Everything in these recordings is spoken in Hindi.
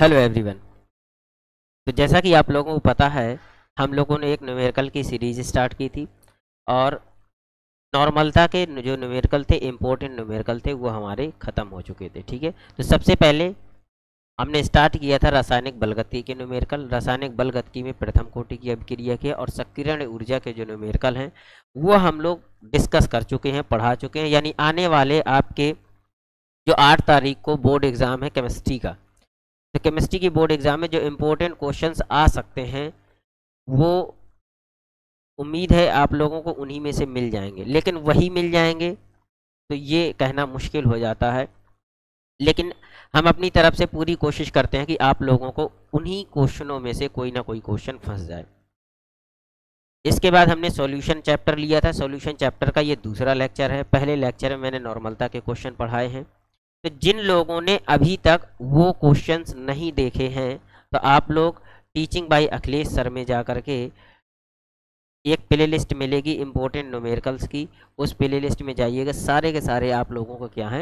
Hello everyone. तो जैसा कि आप लोगों को पता है, हम लोगों ने एक न्यूमेरिकल की सीरीज स्टार्ट की थी और नॉर्मलता के जो न्यूमेरिकल थे, इम्पोर्टेंट न्यूमेरिकल थे, वो हमारे ख़त्म हो चुके थे। ठीक है, तो सबसे पहले हमने स्टार्ट किया था रासायनिक बलगति के न्यूमेरिकल। रासायनिक बलगति में प्रथम कोटि की अभिक्रिया के और सक्रियण ऊर्जा के जो न्यूमेरिकल हैं वो हम लोग डिस्कस कर चुके हैं, पढ़ा चुके हैं। यानी आने वाले आपके जो 8 तारीख को बोर्ड एग्ज़ाम है केमिस्ट्री का, तो केमिस्ट्री की बोर्ड एग्जाम में जो इम्पोर्टेंट क्वेश्चंस आ सकते हैं वो उम्मीद है आप लोगों को उन्हीं में से मिल जाएंगे, लेकिन वही मिल जाएंगे तो ये कहना मुश्किल हो जाता है। लेकिन हम अपनी तरफ से पूरी कोशिश करते हैं कि आप लोगों को उन्हीं क्वेश्चनों में से कोई ना कोई क्वेश्चन फंस जाए। इसके बाद हमने सॉल्यूशन चैप्टर लिया था। सॉल्यूशन चैप्टर का ये दूसरा लेक्चर है। पहले लेक्चर में मैंने नॉर्मलता के क्वेश्चन पढ़ाए हैं। तो जिन लोगों ने अभी तक वो क्वेश्चंस नहीं देखे हैं तो आप लोग टीचिंग बाय अखिलेश सर में जा कर के एक प्ले लिस्ट मिलेगी इम्पोर्टेंट न्यूमेरिकल्स की, उस प्ले लिस्ट में जाइएगा, सारे के सारे आप लोगों को क्या है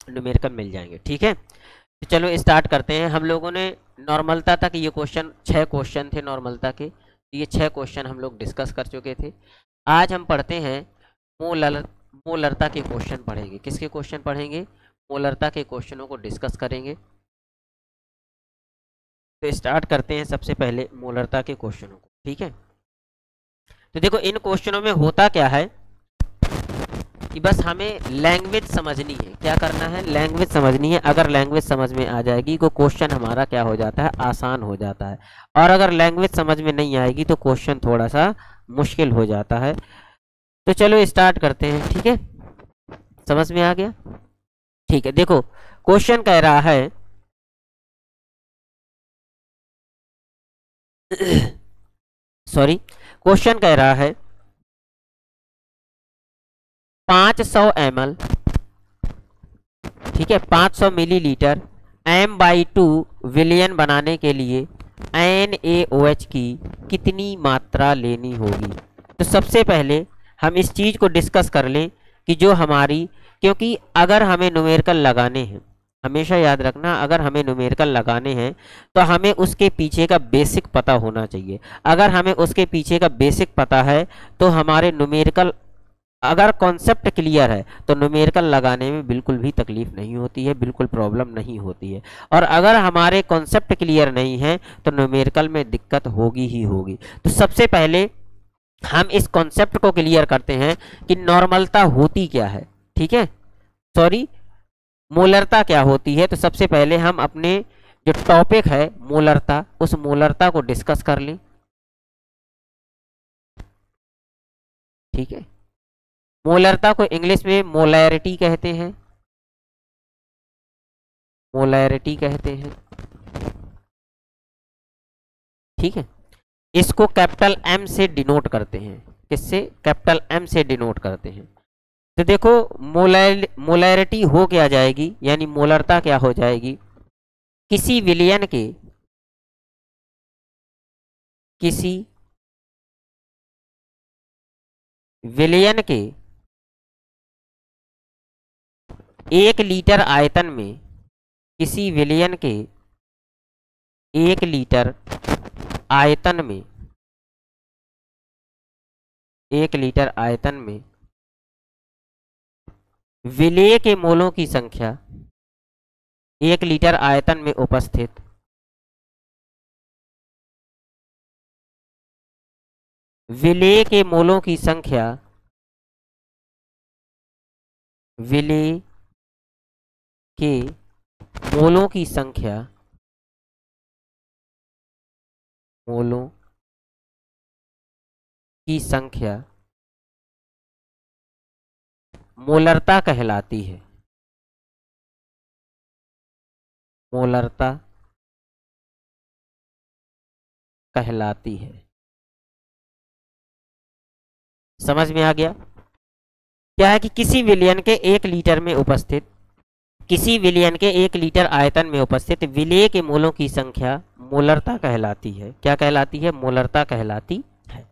न्यूमेरिकल मिल जाएंगे। ठीक है, तो चलो स्टार्ट करते हैं। हम लोगों ने नॉर्मलता तक ये क्वेश्चन 6 क्वेश्चन थे नॉर्मलता के, ये 6 क्वेश्चन हम लोग डिस्कस कर चुके थे। आज हम पढ़ते हैं मोलरता के क्वेश्चन पढ़ेंगे। किसके क्वेश्चन पढ़ेंगे? मोलरता के क्वेश्चनों को डिस्कस करेंगे। तो स्टार्ट करते हैं सबसे पहले मोलरता के क्वेश्चनों को। ठीक है, तो देखो इन क्वेश्चनों में होता क्या है कि बस हमें लैंग्वेज समझनी है। क्या करना है? लैंग्वेज समझनी है। अगर लैंग्वेज समझ में आ जाएगी तो क्वेश्चन हमारा क्या हो जाता है? आसान हो जाता है। और अगर लैंग्वेज समझ में नहीं आएगी तो क्वेश्चन थोड़ा सा मुश्किल हो जाता है। तो चलो स्टार्ट करते हैं। ठीक है, समझ में आ गया? ठीक है, देखो क्वेश्चन कह रहा है सॉरी, क्वेश्चन कह रहा है 500 ml, ठीक है, 500 मिलीलीटर m/2 विलयन बनाने के लिए NaOH की कितनी मात्रा लेनी होगी। तो सबसे पहले हम इस चीज़ को डिस्कस कर लें कि जो हमारी, क्योंकि अगर हमें न्यूमेरिकल लगाने हैं, हमेशा याद रखना, अगर हमें न्यूमेरिकल लगाने हैं तो हमें उसके पीछे का बेसिक पता होना चाहिए। अगर हमें उसके पीछे का बेसिक पता है तो हमारे न्यूमेरिकल, अगर कॉन्सेप्ट क्लियर है तो न्यूमेरिकल लगाने में बिल्कुल भी तकलीफ नहीं होती है, बिल्कुल प्रॉब्लम नहीं होती है। और अगर हमारे कॉन्सेप्ट क्लियर नहीं है तो न्यूमेरिकल में दिक्कत होगी ही होगी। तो सबसे पहले हम इस कॉन्सेप्ट को क्लियर करते हैं कि नॉर्मलता होती क्या है। ठीक है, सॉरी, मोलरता क्या होती है। तो सबसे पहले हम अपने जो टॉपिक है मोलरता, उस मोलरता को डिस्कस कर लें। ठीक है, मोलरता को इंग्लिश में मोलैरिटी कहते हैं, मोलैरिटी कहते हैं। ठीक है, इसको कैपिटल M से डिनोट करते हैं। किससे? कैपिटल M से डिनोट करते हैं। तो देखो मोलैरिटी हो क्या जाएगी, यानी मोलरता क्या हो जाएगी? किसी विलयन के, किसी विलयन के 1 लीटर आयतन में, किसी विलयन के 1 लीटर आयतन में, 1 लीटर आयतन में विलेय के मोलों की संख्या, 1 लीटर आयतन में उपस्थित विलेय के मोलों की संख्या, विलेय के मोलों की संख्या, मोलों की संख्या मोलरता कहलाती है। मोलरता कहलाती है। समझ में आ गया? क्या है कि किसी विलयन के 1 लीटर में उपस्थित, किसी विलयन के 1 लीटर आयतन में उपस्थित विलेय के मोलों की संख्या मोलरता कहलाती है। क्या कहलाती है? मोलरता कहलाती है।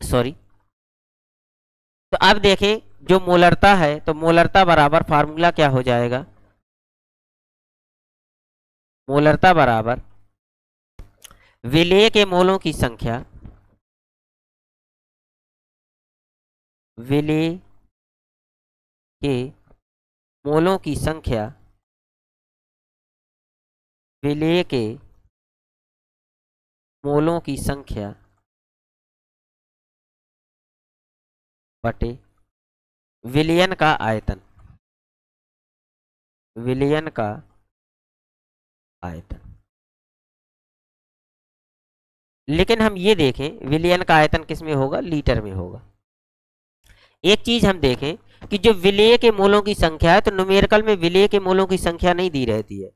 सॉरी, तो अब देखें जो मोलरता है, तो मोलरता बराबर फार्मूला क्या हो जाएगा? मोलरता बराबर विलेय के मोलों की संख्या, विलेय के मोलों की संख्या, विलेय के मोलों की संख्या बटे विलयन का आयतन, विलयन का आयतन। लेकिन हम ये देखें विलयन का आयतन किस में होगा, लीटर में होगा। एक चीज हम देखें कि जो विलेय के मोलों की संख्या है, तो न्यूमेरिकल में विलेय के मोलों की संख्या नहीं दी रहती है,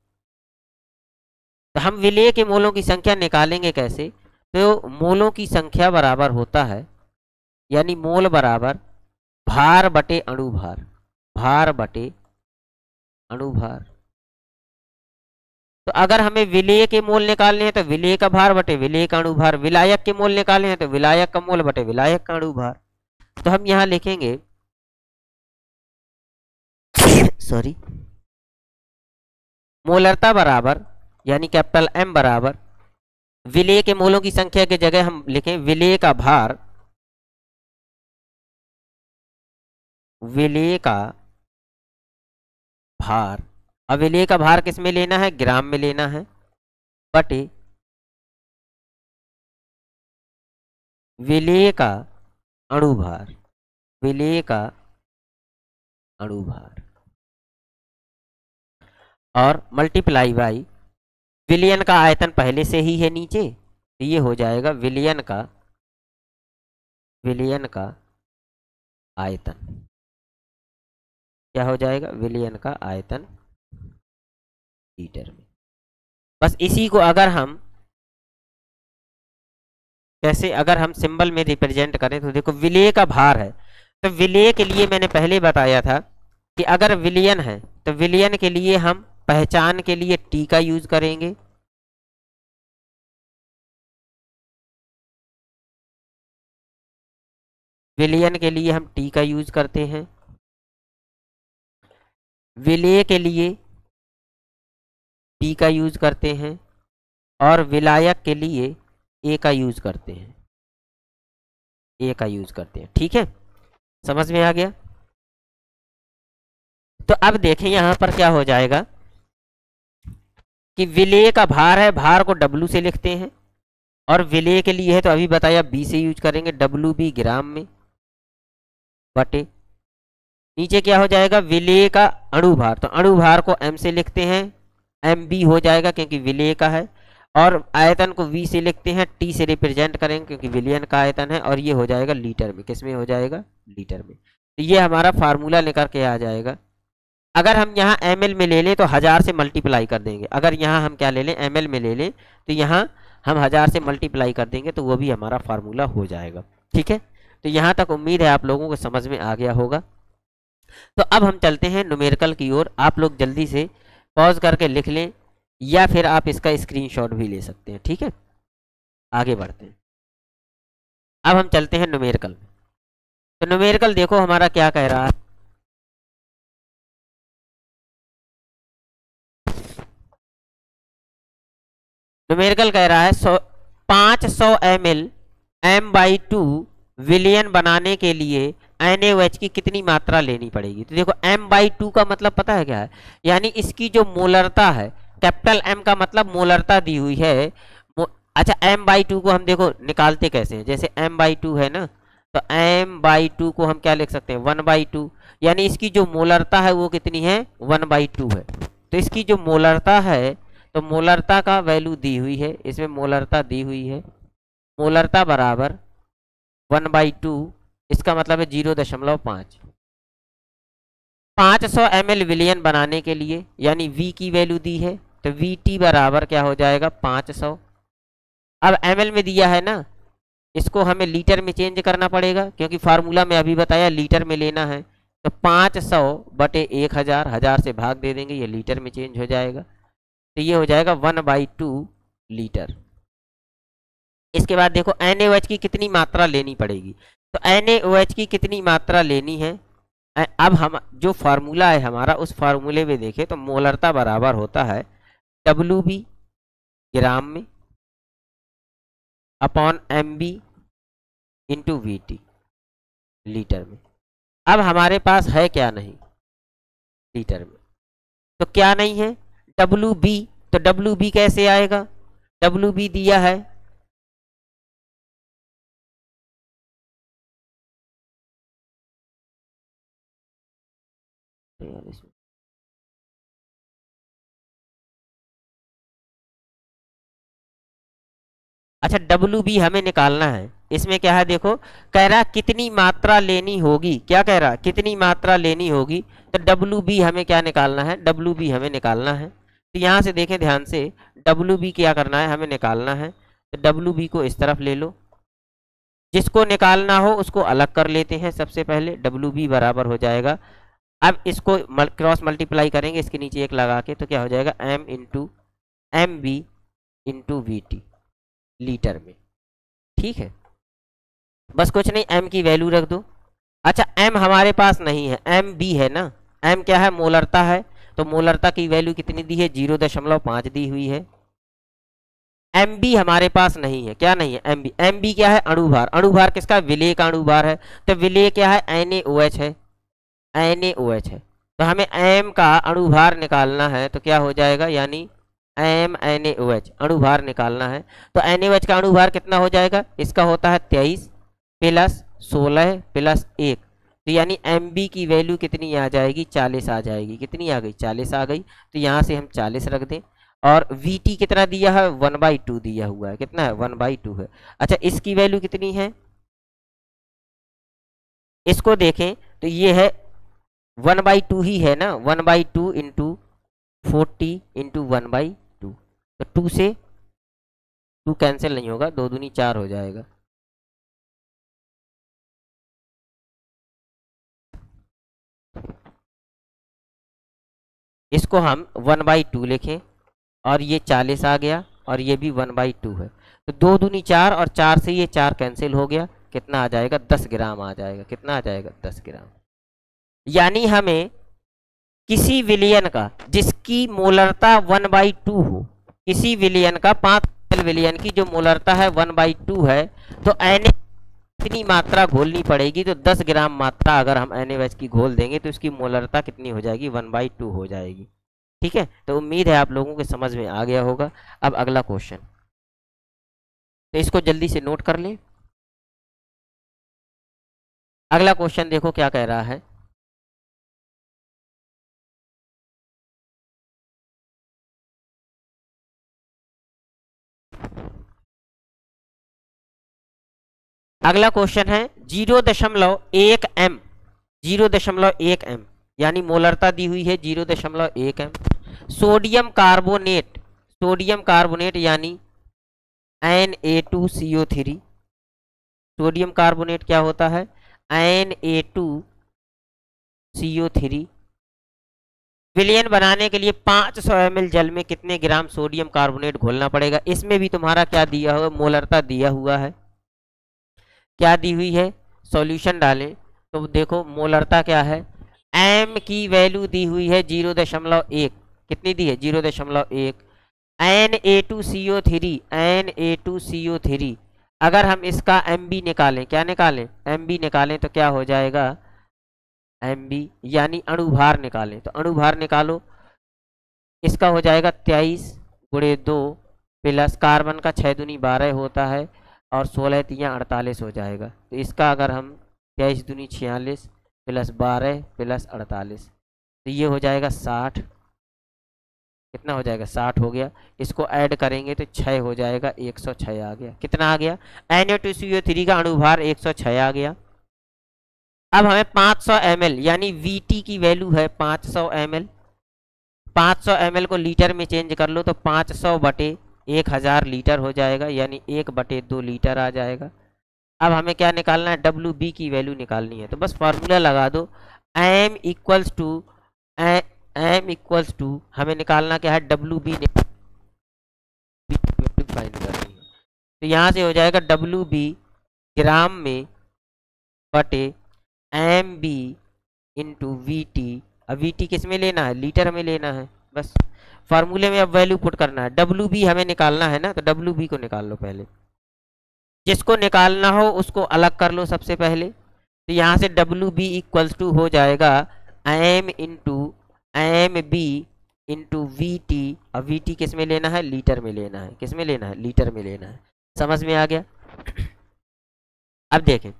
तो हम विलेय के मोलों की संख्या निकालेंगे कैसे? तो मोलों की संख्या बराबर होता है, यानी मोल बराबर भार बटे अणुभार, भार बटे अणुभार। तो अगर हमें विलेय के मोल निकालने हैं तो विलेय का भार बटे विलेय का अणुभार, विलायक के मोल निकालने हैं तो विलायक का मोल बटे विलायक का अणुभार। तो हम यहां लिखेंगे सॉरी, मोलरता बराबर यानी कैपिटल M बराबर विलेय के मोलों की संख्या की जगह हम लिखें विलेय का भार, विलेय का भार। अब विलेय का भार किस में लेना है, ग्राम में लेना है, बटे विलेय का अणुभार, विलेय का अणुभार, और मल्टीप्लाई बाई विलयन का आयतन पहले से ही है नीचे, तो ये हो जाएगा विलयन का आयतन। क्या हो जाएगा, विलयन का आयतन लीटर में। बस इसी को अगर हम कैसे, अगर हम सिंबल में रिप्रेजेंट करें तो देखो विलेय का भार है, तो विलेय के लिए मैंने पहले बताया था कि अगर विलयन है तो विलयन के लिए हम पहचान के लिए टी का यूज करेंगे, विलयन के लिए हम टी का यूज करते हैं, विलेय के लिए टी का यूज करते हैं, और विलायक के लिए ए का यूज करते हैं, ए का यूज करते हैं। ठीक है, समझ में आ गया? तो अब देखें यहां पर क्या हो जाएगा कि विलेय का भार है, भार को W से लिखते हैं, और विलेय के लिए है तो अभी बताया B से यूज करेंगे, WB ग्राम में, बटे नीचे क्या हो जाएगा विलेय का अणुभार, तो अणुभार को M से लिखते हैं, MB हो जाएगा क्योंकि विलेय का है, और आयतन को V से लिखते हैं, T से रिप्रेजेंट करेंगे क्योंकि विलयन का आयतन है, और ये हो जाएगा लीटर में। किस में हो जाएगा, लीटर में। तो ये हमारा फार्मूला निकल के आ जाएगा। अगर हम यहाँ ml में ले लें तो 1000 से मल्टीप्लाई कर देंगे, अगर यहाँ हम क्या ले लें ml में ले लें तो यहाँ हम 1000 से मल्टीप्लाई कर देंगे तो वो भी हमारा फार्मूला हो जाएगा। ठीक है, तो यहाँ तक उम्मीद है आप लोगों को समझ में आ गया होगा। तो अब हम चलते हैं न्यूमेरिकल की ओर। आप लोग जल्दी से पॉज करके लिख लें या फिर आप इसका स्क्रीनशॉट भी ले सकते हैं। ठीक है, आगे बढ़ते हैं। अब हम चलते हैं न्यूमेरिकल में। तो न्यूमेरिकल देखो हमारा क्या कह रहा है, न्यूमेरिकल कह रहा है 500 ml M/2 विलयन बनाने के लिए NaOH की कितनी मात्रा लेनी पड़ेगी। तो देखो M/2 का मतलब पता है क्या है, यानी इसकी जो मोलरता है, कैपिटल M का मतलब मोलरता दी हुई है। अच्छा, M/2 को हम देखो निकालते कैसे हैं, जैसे M/2 है ना, तो M/2 को हम क्या लिख सकते हैं 1/2, यानी इसकी जो मोलरता है वो कितनी है 1/2 है। तो इसकी जो मोलरता है, तो मोलरता का वैल्यू दी हुई है, इसमें मोलरता दी हुई है, मोलरता बराबर 1/2, इसका मतलब है 0.5। 500 ml विलयन बनाने के लिए यानी V की वैल्यू दी है, तो VT बराबर क्या हो जाएगा 500। अब ml में दिया है ना, इसको हमें लीटर में चेंज करना पड़ेगा क्योंकि फार्मूला में अभी बताया लीटर में लेना है। तो 500 बटे 1000, 1000 से भाग दे देंगे, ये लीटर में चेंज हो जाएगा, तो ये हो जाएगा 1/2 लीटर। इसके बाद देखो NaOH की कितनी मात्रा लेनी पड़ेगी, तो NaOH की कितनी मात्रा लेनी है। अब हम जो फार्मूला है हमारा, उस फार्मूले में देखें तो मोलरता बराबर होता है WB ग्राम में upon M B into V T litre में। अब हमारे पास है क्या नहीं लीटर में, तो क्या नहीं है डब्ल्यू बी, तो डब्ल्यू बी कैसे आएगा, डब्ल्यू बी दिया है अच्छा डब्ल्यू बी हमें निकालना है। इसमें क्या है देखो, कह रहा कितनी मात्रा लेनी होगी, क्या कह रहा कितनी मात्रा लेनी होगी, तो डब्ल्यू बी हमें क्या निकालना है, डब्ल्यू बी हमें निकालना है। तो यहाँ से देखें ध्यान से, डब्ल्यू बी क्या करना है, हमें निकालना है। तो डब्ल्यू बी को इस तरफ ले लो, जिसको निकालना हो उसको अलग कर लेते हैं। सबसे पहले डब्ल्यू बी बराबर हो जाएगा, अब इसको क्रॉस मल्टीप्लाई करेंगे इसके नीचे एक लगा के, तो क्या हो जाएगा M into M B into V T litre में। ठीक है, बस कुछ नहीं, एम की वैल्यू रख दो। अच्छा एम हमारे पास नहीं है, एम बी है ना, एम क्या है मोलरता है, तो मोलरता की वैल्यू कितनी दी है 0.5 दी हुई है। एम बी हमारे पास नहीं है, क्या नहीं है एम बी, एम बी क्या है अणुभार, अणुभार किसका विलेय का अणुभार है, तो विलेय क्या है NaOH है, NaOH है। तो हमें एम का अणुभार निकालना है, तो क्या हो जाएगा यानी एम NaOH अणुभार निकालना है। तो NaOH का अणुभार कितना हो जाएगा, इसका होता है 23 प्लस 16 प्लस 1, तो यानी एम बी की वैल्यू कितनी आ जाएगी 40 आ जाएगी, कितनी आ गई 40 आ गई। तो यहाँ से हम 40 रख दें, और वी टी कितना दिया है 1/2 दिया हुआ है, कितना है 1/2 है। अच्छा इसकी वैल्यू कितनी है, इसको देखें तो ये है 1/2 ही है ना, 1/2 इंटू 40 इंटू 1/2, तो 2 से 2 कैंसिल नहीं होगा, 2 दूनी 4 हो जाएगा। इसको हम 1/2 लिखें, और ये 40 आ गया, और ये भी 1/2 है, तो 2 दूनी 4, और 4 से ये 4 कैंसिल हो गया, कितना आ जाएगा 10 ग्राम आ जाएगा, कितना आ जाएगा 10 ग्राम। यानी हमें किसी विलयन का जिसकी मोलरता 1/2 हो, किसी विलयन का 5 विलयन की जो मोलरता है 1/2 है, तो एन कितनी मात्रा घोलनी पड़ेगी, तो 10 ग्राम मात्रा अगर हम NaOH की घोल देंगे तो इसकी मोलरता कितनी हो जाएगी 1/2 हो जाएगी। ठीक है, तो उम्मीद है आप लोगों के समझ में आ गया होगा। अब अगला क्वेश्चन, तो इसको जल्दी से नोट कर लें। अगला क्वेश्चन देखो क्या कह रहा है, अगला क्वेश्चन है 0.1 एम, 0.1 एम यानी मोलरता दी हुई है 0.1 M. Sodium carbonate, sodium carbonate यानी Na2CO3, सोडियम कार्बोनेट क्या होता है Na2CO3। विलयन बनाने के लिए 500 ml जल में कितने ग्राम सोडियम कार्बोनेट घोलना पड़ेगा। इसमें भी तुम्हारा क्या दिया हुआ, मोलरता दिया हुआ है, क्या दी हुई है, सॉल्यूशन डालें तो देखो मोलरता क्या है, एम की वैल्यू दी हुई है 0.1, कितनी दी है 0.1, Na2CO3, Na2CO3 अगर हम इसका MB निकालें, क्या निकालें MB निकालें, तो क्या हो जाएगा MB यानी अणुभार निकालें, तो अणुभार निकालो, इसका हो जाएगा 23 गुणे 2 प्लस कार्बन का 6 दूनी 12 होता है, और 16 तियाँ 48 हो जाएगा। तो इसका अगर हम 23 दूनी 46 प्लस 12 प्लस 48, तो ये हो जाएगा 60, कितना हो जाएगा 60 हो गया। इसको ऐड करेंगे तो 6 हो जाएगा, 106 आ गया, कितना आ गया Na2CO3 का अणुभार 106 आ गया। अब हमें 500 ml यानी Vt की वैल्यू है 500 ml, 500 ml को लीटर में चेंज कर लो तो 500 बटे 1000 लीटर हो जाएगा, यानी 1/2 लीटर आ जाएगा। अब हमें क्या निकालना है, WB की वैल्यू निकालनी है, तो बस फार्मूला लगा दो, m इक्वल्स टू हमें निकालना क्या है WB फाइंड करनी है। तो यहाँ से हो जाएगा WB ग्राम में बटे MB इंटू VT। अब VT किस में लेना है, लीटर में लेना है, बस फार्मूले में अब वैल्यू पुट करना है, डब्ल्यू बी हमें निकालना है ना, तो डब्ल्यू बी को निकाल लो पहले। जिसको निकालना हो उसको अलग कर लो सबसे पहले। तो यहाँ से डब्ल्यू बी इक्वल्स टू हो जाएगा M B into V T. अब वी टी किस में लेना है, लीटर में लेना है। किस में लेना है, लीटर में लेना है। समझ में आ गया। अब देखें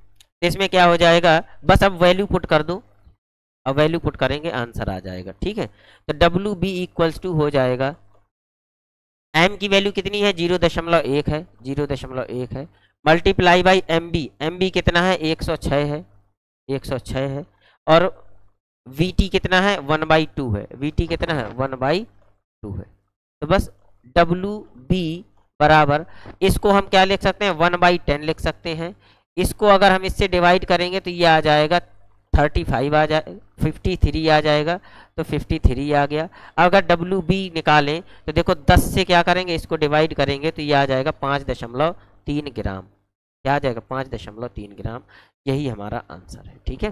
इसमें क्या हो जाएगा, बस अब वैल्यू पुट कर दो। अब वैल्यू पुट करेंगे आंसर आ जाएगा। ठीक है, तो डब्ल्यू बी इक्वल्स टू हो जाएगा, एम की वैल्यू कितनी है, 0.1 है, 0.1 है, मल्टीप्लाई बाई एम बी कितना है, 106 है, 106 है, और वी टी कितना है, 1/2 है। वी टी कितना है, 1/2 है। तो बस डब्ल्यू बी बराबर, इसको हम क्या लिख सकते हैं, 1/10 लिख सकते हैं। इसको अगर हम इससे डिवाइड करेंगे तो ये आ जाएगा 35 आ जाए, 53 आ जाएगा। तो 53 आ गया। अगर डब्ल्यू बी निकालें तो देखो 10 से क्या करेंगे, इसको डिवाइड करेंगे तो ये आ जाएगा 5.3 ग्राम। क्या आ जाएगा, 5.3 ग्राम। यही हमारा आंसर है। ठीक है,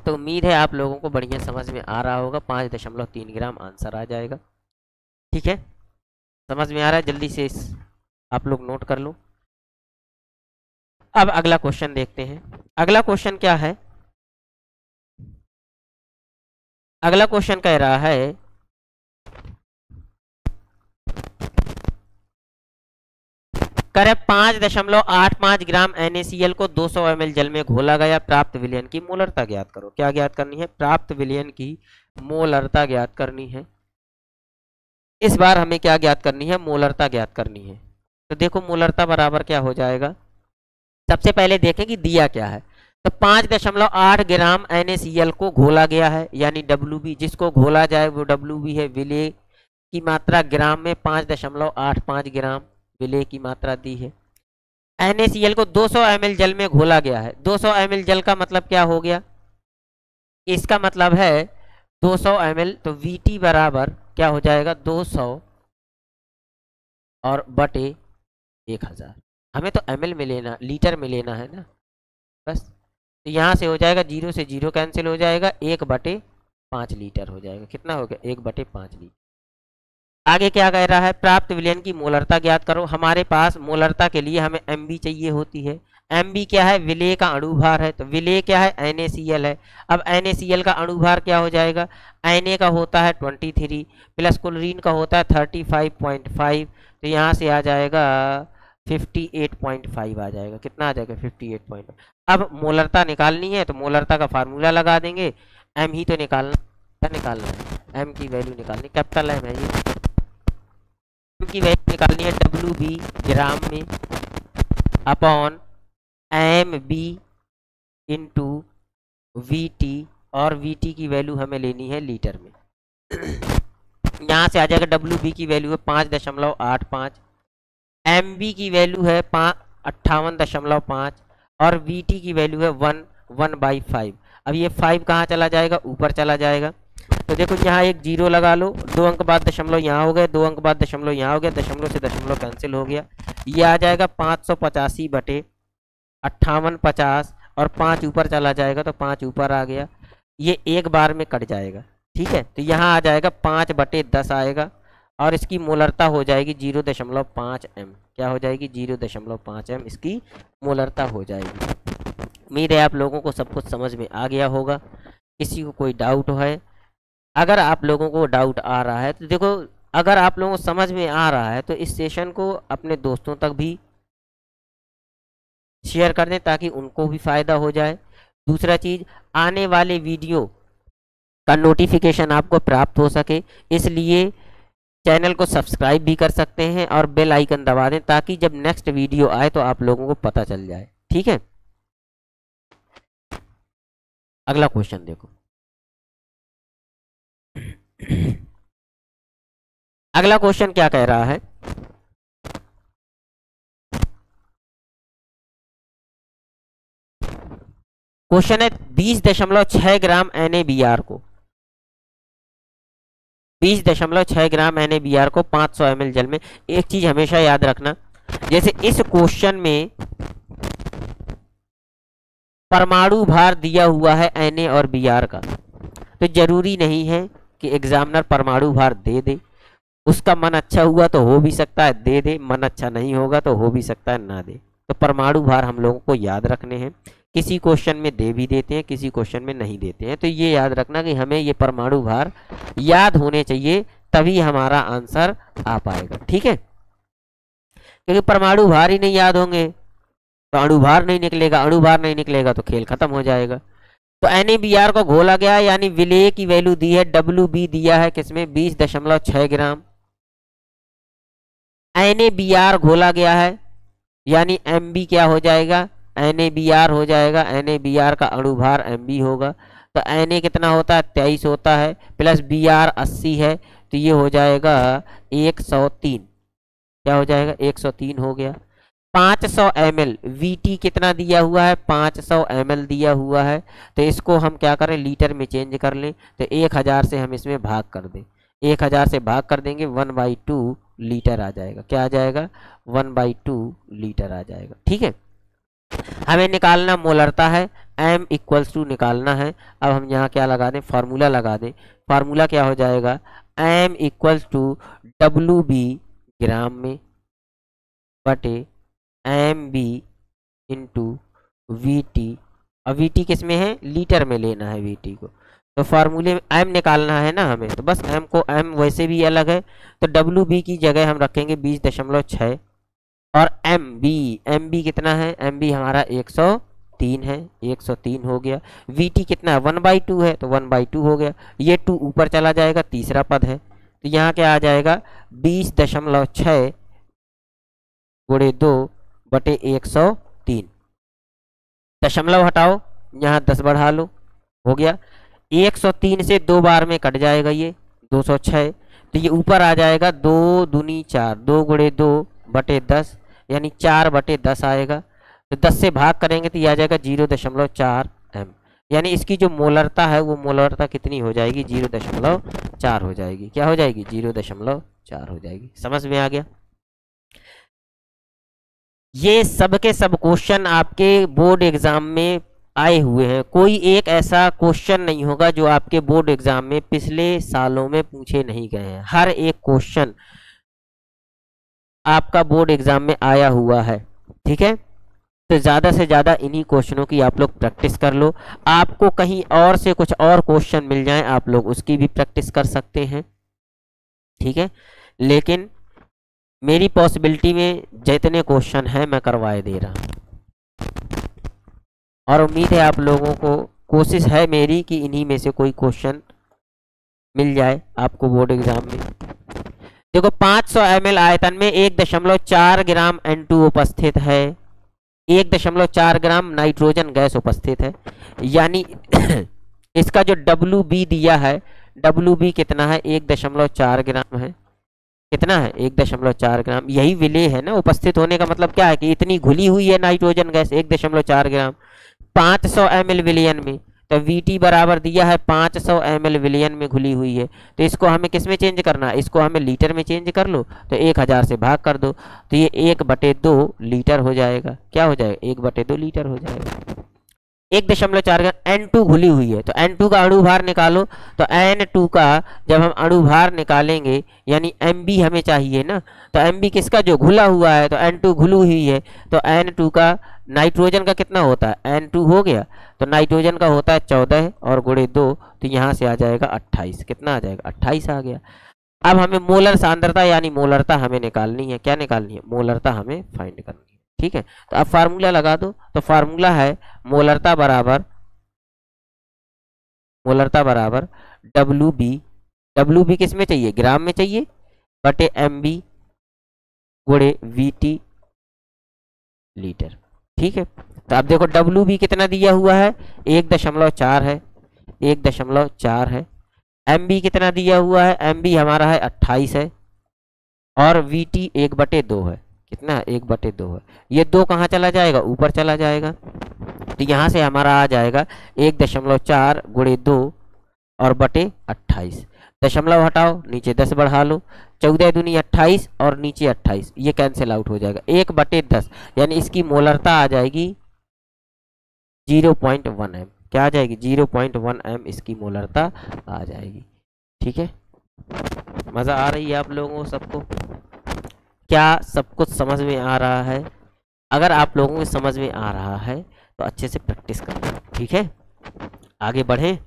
तो उम्मीद है आप लोगों को बढ़िया समझ में आ रहा होगा। 5.3 ग्राम आंसर आ जाएगा। ठीक है, समझ में आ रहा है, जल्दी से इस आप लोग नोट कर लो। अब अगला क्वेश्चन देखते हैं। अगला क्वेश्चन क्या है, अगला क्वेश्चन कह रहा है करे 5.85 ग्राम NaCl को 200 ml जल में घोला गया, प्राप्त विलयन की मोलरता ज्ञात करो। क्या ज्ञात करनी है, प्राप्त विलयन की मोलरता ज्ञात करनी है। इस बार हमें क्या ज्ञात करनी है, मोलरता ज्ञात करनी है। तो देखो मोलरता बराबर क्या हो जाएगा, सबसे पहले देखें कि दिया क्या है। तो 5.8 ग्राम NaCl को घोला गया है, यानी WB, जिसको घोला जाए वो WB है। विलेय की मात्रा ग्राम में 5.85 ग्राम विलेय की मात्रा दी है। NaCl को 200 ml जल में घोला गया है। 200 ml जल का मतलब क्या हो गया, इसका मतलब है 200 ml, तो Vt बराबर क्या हो जाएगा, 200 और बटे 1000। हमें तो ml में लेना, लीटर में लेना है ना बस। तो यहाँ से हो जाएगा 0 से 0 कैंसिल हो जाएगा, 1/5 लीटर हो जाएगा। कितना हो गया, 1/5 लीटर। आगे क्या कह रहा है, प्राप्त विलयन की मोलरता ज्ञात करो। हमारे पास मोलरता के लिए हमें एमबी चाहिए होती है। एमबी क्या है, विलेय का अणुभार है। तो विलेय क्या है, NaCl है। अब NaCl का अणुभार क्या हो जाएगा, Na का होता है 23 प्लस क्लोरीन का होता है 35.5। तो यहाँ से आ जाएगा 58.5 आ जाएगा। कितना आ जाएगा, 58.5। अब मोलरता निकालनी है तो मोलरता का फार्मूला लगा देंगे। एम ही तो निकालना है, एम की वैल्यू निकालनी, कैपिटल एम है ये। की वैल्यू निकालनी है WB ग्राम में अपॉन MB इंटू VT, और VT की वैल्यू हमें लेनी है लीटर में। यहाँ से आ जाएगा WB की वैल्यू है 5.85, MB की वैल्यू है 58.5 और VT की वैल्यू है 1/5। अब ये 5 कहाँ चला जाएगा, ऊपर चला जाएगा। तो देखो यहाँ एक 0 लगा लो, 2 अंक बाद दशमलव यहाँ हो गए, 2 अंक बाद दशमलव यहाँ हो गया, दशमलव से दशमलव कैंसिल हो गया। ये आ जाएगा 585 बटे 5850 और 5 ऊपर चला जाएगा तो 5 ऊपर आ गया। ये एक बार में कट जाएगा। ठीक है, तो यहाँ आ जाएगा 5/10 आएगा और इसकी मोलरता हो जाएगी 0.5 m। क्या हो जाएगी, 0.5 m इसकी मोलरता हो जाएगी। उम्मीद है आप लोगों को सब कुछ समझ में आ गया होगा। किसी को कोई डाउट है, अगर आप लोगों को डाउट आ रहा है तो देखो, अगर आप लोगों को समझ में आ रहा है तो इस सेशन को अपने दोस्तों तक भी शेयर कर दें ताकि उनको भी फ़ायदा हो जाए। दूसरा चीज़, आने वाले वीडियो का नोटिफिकेशन आपको प्राप्त हो सके, इसलिए चैनल को सब्सक्राइब भी कर सकते हैं और बेल आइकन दबा दें ताकि जब नेक्स्ट वीडियो आए तो आप लोगों को पता चल जाए। ठीक है, अगला क्वेश्चन देखो। अगला क्वेश्चन क्या कह रहा है, क्वेश्चन है 20.6 ग्राम NaBr को 20.6 ग्राम NaBr को 500 ml जल में। एक चीज हमेशा याद रखना, जैसे इस क्वेश्चन में परमाणु भार दिया हुआ है Na और Br का, तो जरूरी नहीं है कि एग्जामिनर परमाणु भार दे दे। उसका मन अच्छा हुआ तो हो भी सकता है दे दे, मन अच्छा नहीं होगा तो हो भी सकता है ना दे। तो परमाणु भार हम लोगों को याद रखने हैं, किसी क्वेश्चन में दे भी देते हैं, किसी क्वेश्चन में नहीं देते हैं। तो ये याद रखना कि हमें ये परमाणु भार याद होने चाहिए, तभी हमारा आंसर आ पाएगा। ठीक है, क्योंकि परमाणु भार ही नहीं याद होंगे तो अणुभार नहीं निकलेगा, अणुभार नहीं निकलेगा तो खेल खत्म हो जाएगा। तो NaBr को घोला गया है, यानी विलेय की वैल्यू दी है, WB दिया है किसमें 20.6 ग्राम। NaBr घोला गया है, यानी Mb क्या हो जाएगा, NaBr हो जाएगा, NaBr का अणुभार Mb होगा। तो Na कितना होता है 23 होता है, प्लस Br 80 है, तो ये हो जाएगा 103। क्या हो जाएगा 103 हो गया। 500 ml Vt कितना दिया हुआ है 500 ml दिया हुआ है, तो इसको हम क्या करें लीटर में चेंज कर लें। तो 1000 से हम इसमें भाग कर दें, 1000 से भाग कर देंगे 1/2 लीटर आ जाएगा। क्या आ जाएगा 1/2 लीटर आ जाएगा। ठीक है, हमें निकालना मोलरता है, m इक्वल्स टू निकालना है। अब हम यहाँ क्या लगा दें, फार्मूला लगा दें। फार्मूला क्या हो जाएगा, m equals to WB gram में बटे MB इंटू VT। अब VT किस में है, लीटर में लेना है VT को। तो फार्मूले में m निकालना है ना हमें, तो बस m को m वैसे भी अलग है, तो WB की जगह हम रखेंगे 20.6 और MB कितना है, MB हमारा 103 है, 103 हो गया। VT कितना है 1/2 है, तो 1/2 हो गया। ये 2 ऊपर चला जाएगा, तीसरा पद है, तो यहाँ क्या आ जाएगा 20.6 गुणे 2 बटे 103। दशमलव हटाओ, यहाँ 10 बढ़ा लो, हो गया। 103 से 2 बार में कट जाएगा ये 206, तो ये ऊपर आ जाएगा 2 दूनी 4, 2 गुणे 2 बटे 10, यानी 4/10 आएगा। तो 10 से भाग करेंगे तो ये आ जाएगा 0.4 m, यानी इसकी जो मोलरता है वो मोलरता कितनी हो जाएगी 0.4 हो जाएगी। क्या हो जाएगी 0.4 हो जाएगी। समझ में आ गया। ये सब के सब क्वेश्चन आपके बोर्ड एग्जाम में आए हुए हैं, कोई एक ऐसा क्वेश्चन नहीं होगा जो आपके बोर्ड एग्जाम में पिछले सालों में पूछे नहीं गए हैं। हर एक क्वेश्चन आपका बोर्ड एग्जाम में आया हुआ है। ठीक है, तो ज़्यादा से ज़्यादा इन्हीं क्वेश्चनों की आप लोग प्रैक्टिस कर लो। आपको कहीं और से कुछ और क्वेश्चन मिल जाए, आप लोग उसकी भी प्रैक्टिस कर सकते हैं। ठीक है, लेकिन मेरी पॉसिबिलिटी में जितने क्वेश्चन हैं मैं करवाए दे रहा हूँ, और उम्मीद है आप लोगों को, कोशिश है मेरी कि इन्हीं में से कोई क्वेश्चन मिल जाए आपको बोर्ड एग्जाम में। देखो 500 ml आयतन में 1.4 ग्राम N2 उपस्थित है, 1.4 ग्राम नाइट्रोजन गैस उपस्थित है, यानी इसका जो WB दिया है, WB कितना है 1.4 ग्राम है। कितना है 1.4 ग्राम, यही विलेय है ना। उपस्थित होने का मतलब क्या है कि इतनी घुली हुई है नाइट्रोजन गैस 1.4 ग्राम 500 ml विलयन में। तो VT बराबर दिया है 500 ml विलयन में घुली हुई है, तो इसको हमें किस में चेंज करना है, इसको हमें लीटर में चेंज कर लो। तो 1000 से भाग कर दो, तो ये 1/2 लीटर हो जाएगा। क्या हो जाएगा 1/2 लीटर हो जाएगा। 1.4 ग्राम N2 घुली हुई है, तो N2 का अणुभार निकालो। तो N2 का जब हम अणुभार निकालेंगे, यानी MB हमें चाहिए ना, तो MB किसका जो घुला हुआ है, तो N2 घुली हुई है, तो N2 का नाइट्रोजन का कितना होता है N2 हो गया, तो नाइट्रोजन का होता है 14 और गुणे 2, तो यहाँ से आ जाएगा 28। कितना आ जाएगा 28 आ गया। अब हमें मोलर सांद्रता यानी मोलरता हमें निकालनी है। क्या निकालनी है, मोलरता हमें फाइंड करनी है। ठीक है, तो अब फार्मूला लगा दो। तो फार्मूला है मोलरता बराबर WB, WB किस में चाहिए ग्राम में चाहिए, बटे MB गुणे VT लीटर। ठीक है, तो अब देखो WB कितना दिया हुआ है 1.4 है, 1.4 है। MB कितना दिया हुआ है, MB हमारा है 28 है, और VT 1/2 है। कितना 1/2 है। ये 2 कहाँ चला जाएगा, ऊपर चला जाएगा, तो यहाँ से हमारा आ जाएगा 1.4 गुणे 2 और बटे 28। दशमलव हटाओ, नीचे 10 बढ़ा लो, 14 दूनी 28 और नीचे 28, ये कैंसिल आउट हो जाएगा 1/10, यानी इसकी मोलरता आ जाएगी 0.1 m। क्या आ जाएगी 0.1 m इसकी मोलरता आ जाएगी। ठीक है, मज़ा आ रही है आप लोगों को सबको? क्या सब कुछ समझ में आ रहा है? अगर आप लोगों को समझ में आ रहा है तो अच्छे से प्रैक्टिस करना, ठीक है? आगे बढ़ें,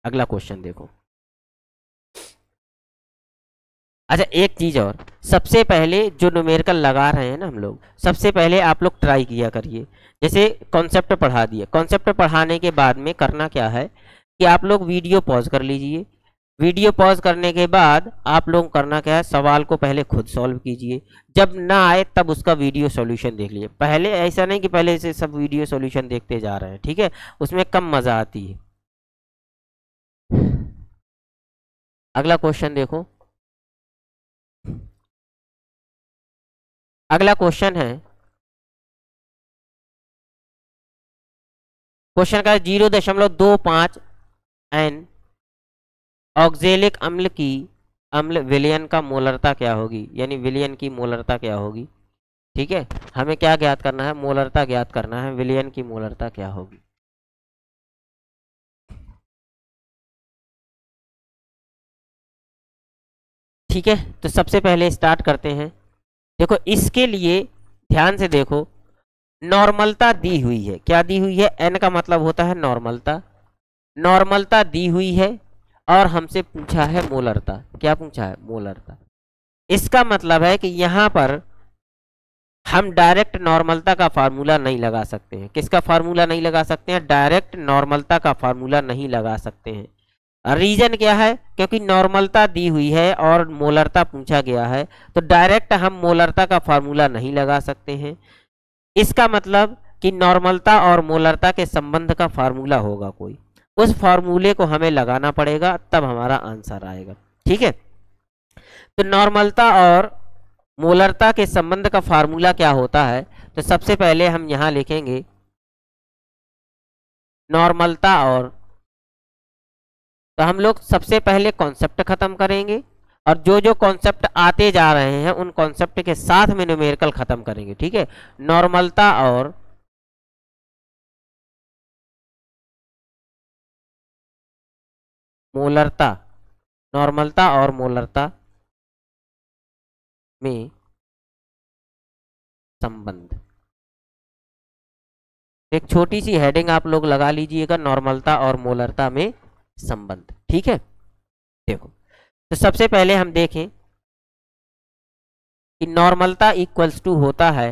अगला क्वेश्चन देखो। अच्छा एक चीज़ और, सबसे पहले जो न्यूमेरिकल लगा रहे हैं ना हम लोग, सबसे पहले आप लोग ट्राई किया करिए। जैसे कॉन्सेप्ट पढ़ा दिए, कॉन्सेप्ट पढ़ाने के बाद में करना क्या है कि आप लोग वीडियो पॉज कर लीजिए। वीडियो पॉज करने के बाद आप लोग करना क्या है, सवाल को पहले खुद सॉल्व कीजिए। जब ना आए तब उसका वीडियो सॉल्यूशन देख लीजिए। पहले ऐसा नहीं कि पहले से सब वीडियो सॉल्यूशन देखते जा रहे हैं, ठीक है? उसमें कम मज़ा आती है। अगला क्वेश्चन देखो। अगला क्वेश्चन है, क्वेश्चन का 0.25 एन ऑक्जेलिक अम्ल की अम्ल विलयन का मोलरता क्या होगी, यानी विलयन की मोलरता क्या होगी, ठीक है? हमें क्या ज्ञात करना है, मोलरता ज्ञात करना है, विलयन की मोलरता क्या होगी। ठीक है, तो सबसे पहले स्टार्ट करते हैं। देखो इसके लिए ध्यान से देखो, नॉर्मलता दी हुई है। क्या दी हुई है? एन का मतलब होता है नॉर्मलता। नॉर्मलता दी हुई है और हमसे पूछा है मोलरता। क्या पूछा है? मोलरता। इसका मतलब है कि यहाँ पर हम डायरेक्ट नॉर्मलता का फार्मूला नहीं लगा सकते हैं। किसका फार्मूला नहीं लगा सकते हैं? डायरेक्ट नॉर्मलता का फार्मूला नहीं लगा सकते हैं। रीजन क्या है? क्योंकि नॉर्मलता दी हुई है और मोलरता पूछा गया है, तो डायरेक्ट हम मोलरता का फार्मूला नहीं लगा सकते हैं। इसका मतलब कि नॉर्मलता और मोलरता के संबंध का फार्मूला होगा कोई, उस फार्मूले को हमें लगाना पड़ेगा, तब हमारा आंसर आएगा। ठीक है, तो नॉर्मलता और मोलरता के संबंध का फार्मूला क्या होता है? तो सबसे पहले हम यहां लिखेंगे नॉर्मलता और, तो हम लोग सबसे पहले कॉन्सेप्ट खत्म करेंगे और जो जो कॉन्सेप्ट आते जा रहे हैं उन कॉन्सेप्ट के साथ में न्यूमेरिकल खत्म करेंगे। ठीक है, नॉर्मलता और मोलरता, नॉर्मलता और मोलरता में संबंध। एक छोटी सी हेडिंग आप लोग लगा लीजिएगा, नॉर्मलता और मोलरता में संबंध। ठीक है, देखो तो सबसे पहले हम देखें कि नॉर्मलता इक्वल्स टू होता है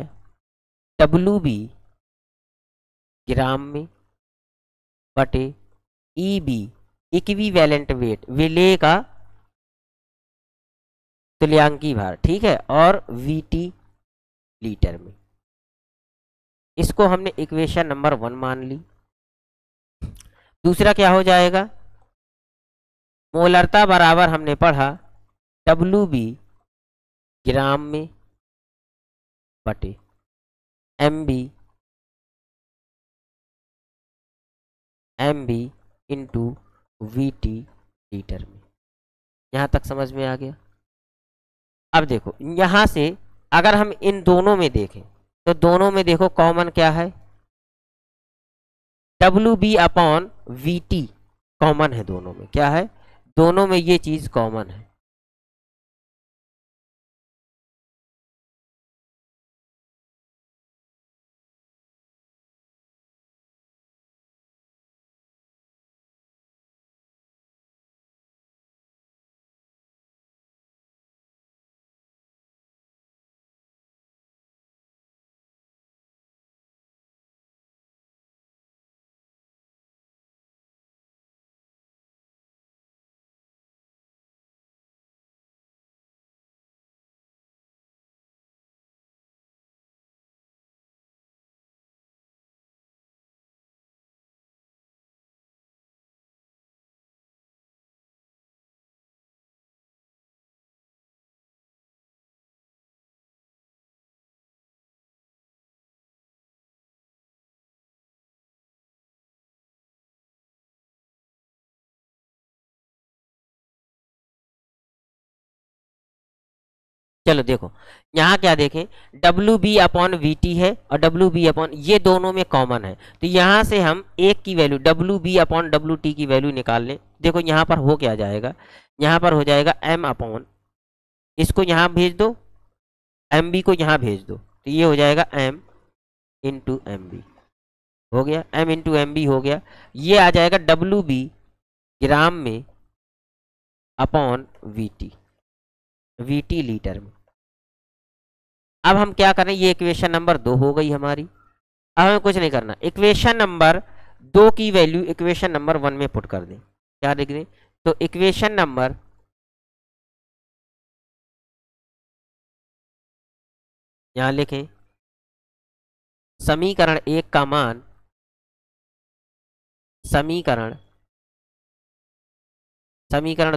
WB ग्राम में बटे EB इक्विवेलेंट वेट, विलेय का तुल्यांकी भार। ठीक है, और VT लीटर में। इसको हमने इक्वेशन नंबर 1 मान ली। दूसरा क्या हो जाएगा? मोलरता बराबर हमने पढ़ा WB ग्राम में बटे MB इंटू VT लीटर में। यहां तक समझ में आ गया? अब देखो यहां से अगर हम इन दोनों में देखें तो दोनों में देखो कॉमन क्या है? WB अपॉन VT कॉमन है दोनों में। क्या है? दोनों में ये चीज कॉमन है। चलो देखो यहाँ क्या देखें, WB अपॉन VT है और WB अपॉन, ये दोनों में कॉमन है, तो यहाँ से हम एक की वैल्यू WB अपॉन WT की वैल्यू निकाल लें। देखो यहाँ पर हो क्या जाएगा? यहाँ पर हो जाएगा M अपॉन इसको यहाँ भेज दो, MB को यहाँ भेज दो, तो ये हो जाएगा M इंटू MB, हो गया M इंटू MB हो गया। ये आ जाएगा WB ग्राम में अपॉन VT लीटर में। अब हम क्या करें, ये इक्वेशन नंबर 2 हो गई हमारी। अब हमें कुछ नहीं करना, इक्वेशन नंबर 2 की वैल्यू इक्वेशन नंबर 1 में पुट कर दें। क्या लिख दें, तो इक्वेशन नंबर यहां लिखें, समीकरण 1 का मान समीकरण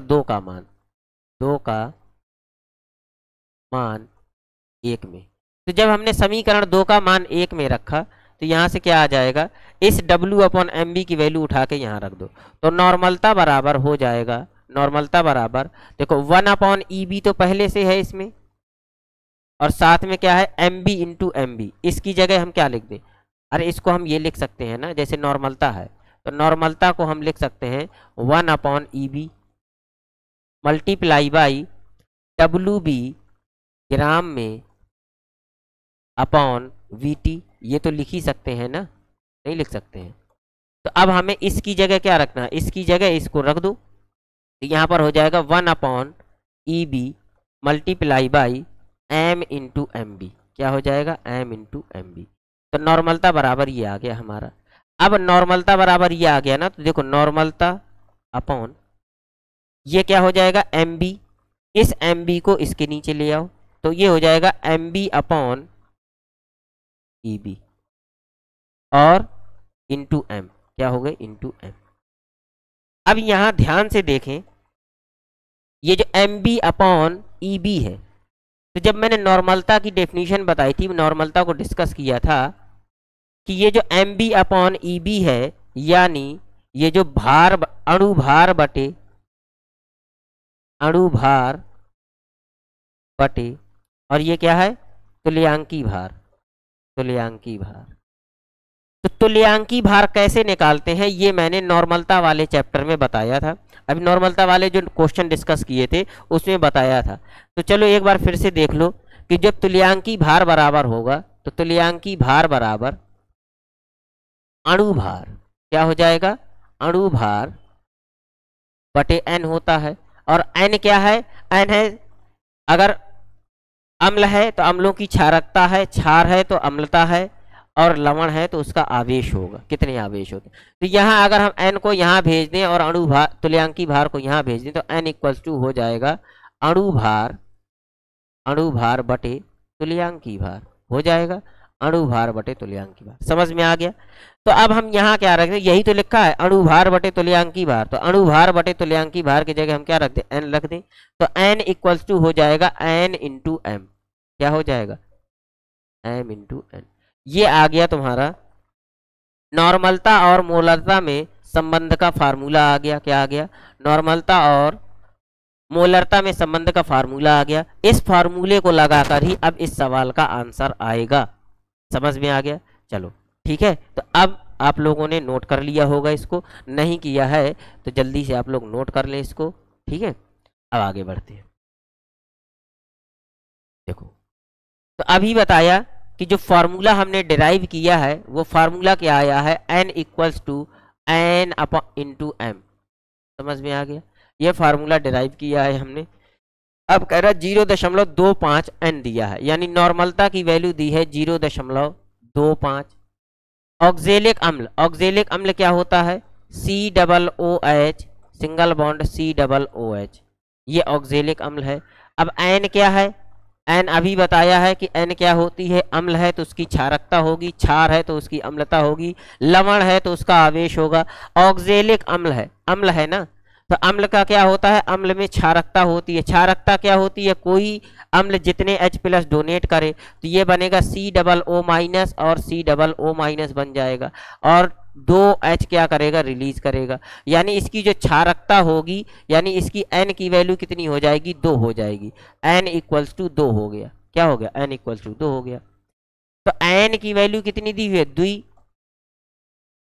2 का मान 1 में। तो जब हमने समीकरण 2 का मान 1 में रखा तो यहाँ से क्या आ जाएगा, इस W अपॉन MB की वैल्यू उठा के यहाँ रख दो, तो नॉर्मलता बराबर हो जाएगा, नॉर्मलता बराबर देखो 1 अपॉन EB तो पहले से है इसमें, और साथ में क्या है MB इंटू MB। इसकी जगह हम क्या लिख दें, अरे इसको हम ये लिख सकते हैं ना, जैसे नॉर्मलता है तो नॉर्मलता को हम लिख सकते हैं 1 upon EB multiply by WB gram में अपॉन VT। ये तो लिख ही सकते हैं ना, नहीं लिख सकते हैं। तो अब हमें इसकी जगह क्या रखना है, इसकी जगह इसको रख दो, तो यहाँ पर हो जाएगा 1 upon EB multiply by M into MB। क्या हो जाएगा, M इंटू MB। तो नॉर्मलता बराबर ये आ गया हमारा। अब नॉर्मलता बराबर ये आ गया ना, तो देखो नॉर्मलता अपॉन ये क्या हो जाएगा MB, इस MB को इसके नीचे ले आओ, तो ये हो जाएगा MB अपॉन EB और इंटू M। क्या हो गए, इंटू M। अब यहां ध्यान से देखें, ये जो MB अपॉन EB है, तो जब मैंने नॉर्मलता की डेफिनेशन बताई थी, नॉर्मलता को डिस्कस किया था कि ये जो MB अपॉन EB है, यानी ये जो भार अणुभार बटे और ये क्या है, तुल्यांकी भार। तो तुल्यांकी भार कैसे निकालते हैं, ये मैंने नॉर्मलता वाले चैप्टर में बताया था। अभी नॉर्मलता वाले जो क्वेश्चन डिस्कस किए थे उसमें बताया था। तो चलो एक बार फिर से देख लो कि जब तुल्यांकी भार बराबर होगा, तो तुल्यांकी भार बराबर अणुभार, क्या हो जाएगा, अणुभार बटे N होता है। और N क्या है, N है अगर अम्ल है तो अम्लों की क्षारकता है, क्षार है तो अम्लता है, और लवण है तो उसका आवेश होगा, कितने आवेश होते हैं। तो यहाँ अगर हम N को यहाँ भेज दें और अणुभार तुल्यांकी भार को यहाँ भेज दें, तो N इक्वल्स टू हो जाएगा अणुभार बटे तुल्यांकी भार, हो जाएगा अणुभार बटे तुल्यांकी भार। समझ में आ गया। तो अब हम यहाँ क्या रख दें, यही तो लिखा है अणुभार बटे तुल्यांकी भार, तो अणुभार बटे तुल्यांकी भार की जगह हम क्या रख दें, N रख दें। तो N इक्वल्स टू हो जाएगा N इंटू M। क्या हो जाएगा, M इंटू N। ये आ गया तुम्हारा नॉर्मलता और मोलरता में संबंध का फार्मूला आ गया। क्या आ गया, नॉर्मलता और मोलरता में संबंध का फार्मूला आ गया। इस फार्मूले को लगाकर ही अब इस सवाल का आंसर आएगा। समझ में आ गया, चलो ठीक है। तो अब आप लोगों ने नोट कर लिया होगा, इसको नहीं किया है तो जल्दी से आप लोग नोट कर लें इसको, ठीक है। अब आगे बढ़ते हैं। देखो, तो अभी बताया कि जो फार्मूला हमने डिराइव किया है वो फार्मूला क्या आया है, N equals to N upon into M। समझ में आ गया, ये फार्मूला डिराइव किया है हमने। अब कह रहा 0.25 N दिया है, यानी नॉर्मलता की वैल्यू दी है 0.25। ऑक्जेलिक अम्ल क्या होता है, COOH सिंगल बॉन्ड COOH, ये ऑक्जेलिक अम्ल है। अब N क्या है, N अभी बताया है कि N क्या होती है, अम्ल है तो उसकी क्षारकता होगी, क्षार है तो उसकी अम्लता होगी, लवण है तो उसका आवेश होगा। ऑक्जेलिक अम्ल है ना, तो अम्ल का क्या होता है, अम्ल में क्षारकता होती है। क्षारकता क्या होती है, कोई अम्ल जितने H+ डोनेट करे तो ये बनेगा COO- और COO- बन जाएगा, और 2H क्या करेगा, रिलीज करेगा। यानी इसकी जो क्षारकता होगी, यानी इसकी N की वैल्यू कितनी हो जाएगी, 2 हो जाएगी। N इक्वल्स टू 2 हो गया। क्या हो गया, N इक्वल्स टू 2 हो गया। तो N की वैल्यू कितनी दी हुई है, 2।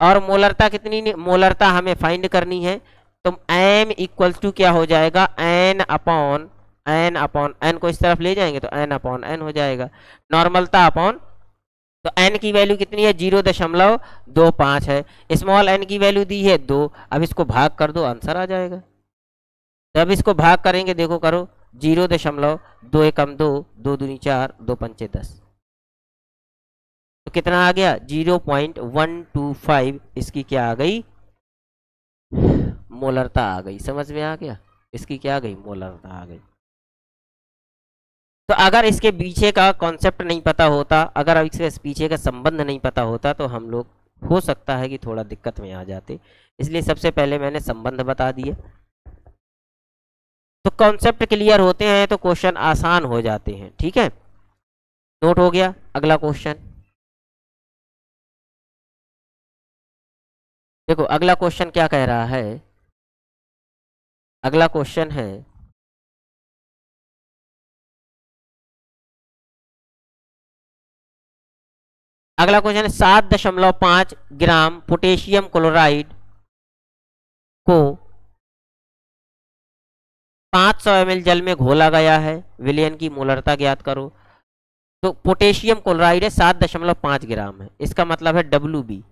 और मोलरता कितनी, मोलरता हमें फाइंड करनी है, तो M इक्वल्स टू क्या हो जाएगा, N upon N upon N को इस तरफ ले जाएंगे तो एन अपॉन एन हो जाएगा, नॉर्मलता अपॉन, तो एन की वैल्यू कितनी है 0.25 है, स्मॉल एन की वैल्यू दी है 2, अब इसको भाग कर दो आंसर आ जाएगा। तो अब इसको भाग करेंगे, देखो करो, 0.2 एकम 2, 2 दूनी 4, 2 पंचे 10, तो कितना आ गया 0.125, इसकी क्या आ गई, मोलरता आ गई। समझ में आ गया, इसकी क्या आ गई, मोलरता आ गई। तो अगर इसके पीछे का कॉन्सेप्ट नहीं पता होता, अगर इसके पीछे का संबंध नहीं पता होता, तो हम लोग हो सकता है कि थोड़ा दिक्कत में आ जाते, इसलिए सबसे पहले मैंने संबंध बता दिए। तो कॉन्सेप्ट क्लियर होते हैं तो क्वेश्चन आसान हो जाते हैं, ठीक है, नोट हो गया। अगला क्वेश्चन देखो, अगला क्वेश्चन क्या कह रहा है, अगला क्वेश्चन है, अगला क्वेश्चन है 7.5 ग्राम पोटेशियम क्लोराइड को 500 ml जल में घोला गया है, विलयन की मोलरता ज्ञात करो। तो पोटेशियम क्लोराइड है 7.5 ग्राम है, इसका मतलब है WB,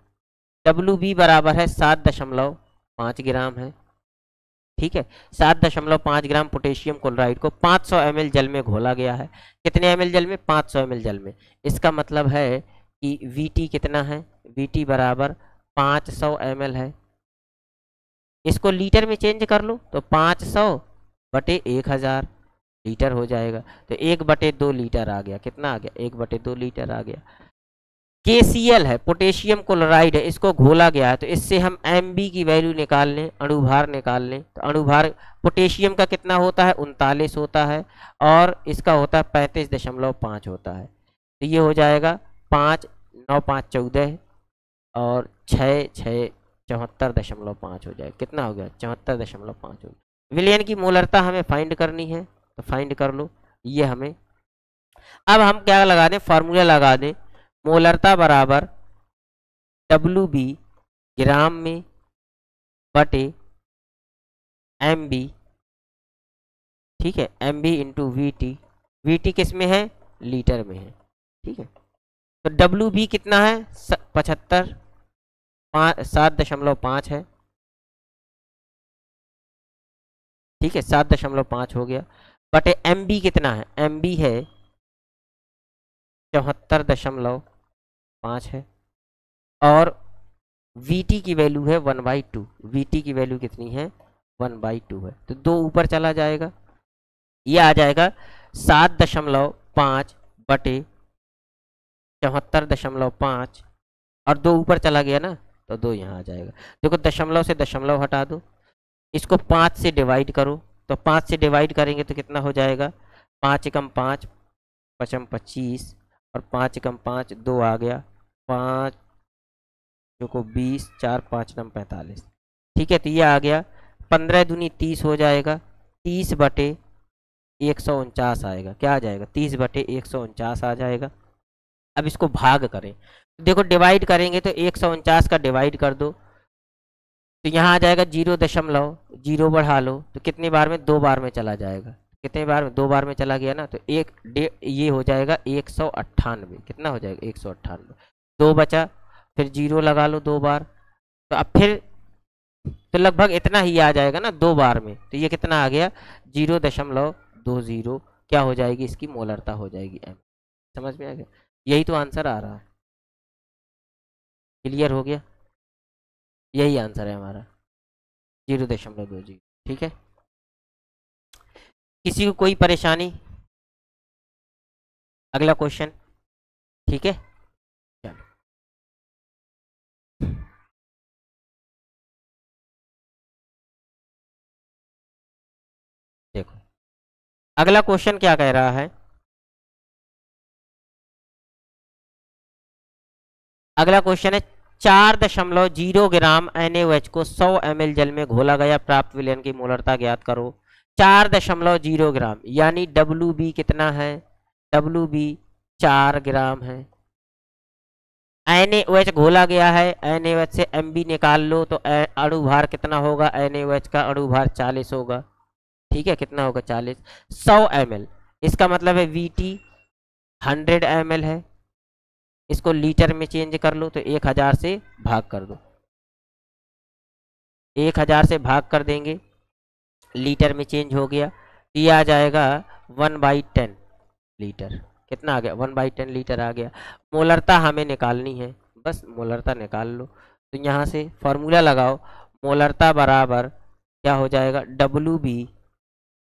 WB बराबर है 7.5 ग्राम है, ठीक है। 7.5 ग्राम पोटेशियम क्लोराइड को 500 ml जल में घोला गया है, कितने ml जल में, 500 ml जल में। इसका मतलब है कि VT कितना है, VT बराबर 500 ml है। इसको लीटर में चेंज कर लो तो 500/1000 लीटर हो जाएगा, तो 1/2 लीटर आ गया, कितना आ गया, 1/2 लीटर आ गया। KCl है, पोटेशियम क्लोराइड है, इसको घोला गया है, तो इससे हम MB की वैल्यू निकाल लें, अणुभार निकाल लें। तो अणुभार पोटेशियम का कितना होता है, 39 होता है, और इसका होता है 35.5 होता है, तो ये हो जाएगा 5 9 5 14 और 6 6 74.5 हो जाएगा, कितना हो गया 74.5 हो गया। विलयन की मोलरता हमें फाइंड करनी है, तो फाइंड कर लो ये हमें। अब हम क्या लगा दें, फार्मूला लगा दें, मोलरता बराबर WB ग्राम में बटे MB, ठीक है, MB इंटू VT, VT किस में है, लीटर में है, ठीक है। तो WB कितना है 75, 7.5 है, ठीक है, 7.5 हो गया, बटे MB कितना है, MB है 74.5 है, और VT की वैल्यु है 1/2, VT की वैल्यू कितनी है 1/2 है, तो 2 ऊपर चला जाएगा, ये आ जाएगा 7.5 बटे 74.5, और 2 ऊपर चला गया ना, तो 2 यहाँ आ जाएगा। देखो दशमलव से दशमलव हटा दो, इसको 5 से डिवाइड करो, तो 5 से डिवाइड करेंगे तो कितना हो जाएगा, 5 एकम 5 पचम 25, और 5 एकम 5 2 आ गया, 5 जो को 20, 4 5 नम 45, ठीक है। तो ये आ गया 15 दूनी 30 हो जाएगा, 30/149 आएगा, क्या आ जाएगा 30/149 आ जाएगा। अब इसको भाग करें, देखो डिवाइड करेंगे तो 149 का डिवाइड कर दो, तो यहाँ आ जाएगा 0.0 बढ़ा लो, तो कितनी बार में, 2 बार में चला जाएगा, कितने बार में, 2 बार में चला गया ना, तो ये हो जाएगा 198, कितना हो जाएगा 198, 2 बचा, फिर 0 लगा लो 2 बार, तो अब फिर तो लगभग इतना ही आ जाएगा ना 2 बार में, तो ये कितना आ गया 0.20, क्या हो जाएगी, इसकी मोलरता हो जाएगी M। समझ में आ गया, यही तो आंसर आ रहा है, क्लियर हो गया, यही आंसर है हमारा 0.20, ठीक है। किसी को कोई परेशानी, अगला क्वेश्चन, ठीक है, चलो देखो अगला क्वेश्चन क्या कह रहा है, अगला क्वेश्चन है 4.0 ग्राम NaOH को 100 ml जल में घोला गया, प्राप्त विलयन की मोलरता ज्ञात करो। 4.0 ग्राम यानी WB कितना है, WB 4 ग्राम है, NaOH घोला गया है, NaOH से MB निकाल लो, तो अणुभार कितना होगा, NaOH का अणुभार 40 होगा, ठीक है, कितना होगा 40। 100 ml, इसका मतलब है VT 100 ml है, इसको लीटर में चेंज कर लो तो 1000 से भाग कर दो, 1000 से भाग कर देंगे, लीटर में चेंज हो गया, ये आ जाएगा 1/10 लीटर। कितना आ गया? 1/10 लीटर आ गया। मोलरता हमें निकालनी है, बस मोलरता निकाल लो। तो यहाँ से फॉर्मूला लगाओ, मोलरता बराबर क्या हो जाएगा?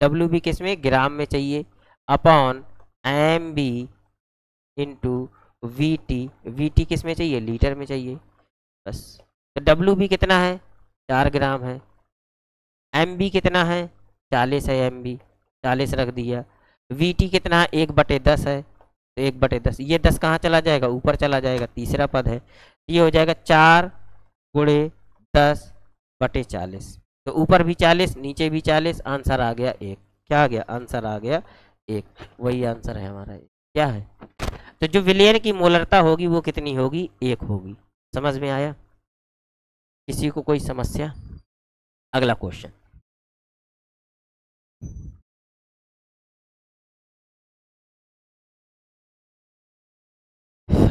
WB किस में? ग्राम में चाहिए, अपॉन MB इंटू VT किस में चाहिए? लीटर में चाहिए, बस। तो WB कितना है? 4 ग्राम है। MB कितना है? 40 है, MB 40 रख दिया। VT कितना है? 1/10 है, तो 1/10, ये 10 कहाँ चला जाएगा? ऊपर चला जाएगा, तीसरा पद है, ये हो जाएगा 4 गुणे 10/40। तो ऊपर भी 40, नीचे भी 40, आंसर आ गया 1। क्या आ गया? आंसर आ गया 1, वही आंसर है हमारा। क्या है? तो जो विलयन की मोलरता होगी वो कितनी होगी? 1 होगी। समझ में आया? किसी को कोई समस्या? अगला क्वेश्चन,